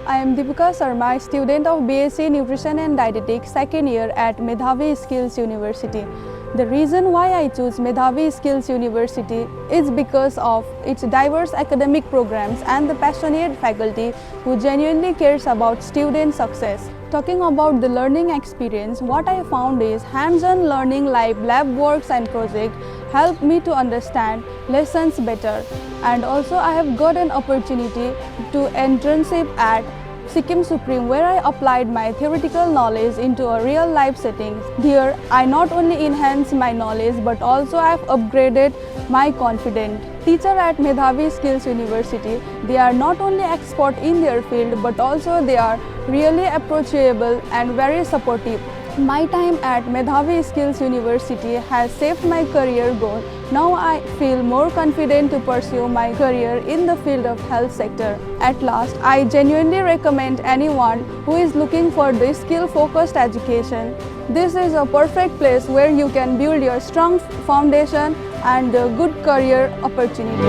I am Deepika Sharma, student of B.Sc Nutrition and Dietetics, second year at Medhavi Skills University. The reason why I choose Medhavi Skills University is because of its diverse academic programs and the passionate faculty who genuinely cares about student success. Talking about the learning experience, what I found is hands-on learning like lab works and projects helped me to understand lessons better. And also I have got an opportunity to internship at Sikkim Supreme, where I applied my theoretical knowledge into a real life setting. Here I not only enhanced my knowledge but also I have upgraded my confidence. Teachers at Medhavi Skills University, they are not only expert in their field but also they are really approachable and very supportive. My time at Medhavi Skills University has shaped my career goal. Now I feel more confident to pursue my career in the field of health sector. At last, I genuinely recommend anyone who is looking for this skill-focused education. This is a perfect place where you can build your strong foundation and a good career opportunity.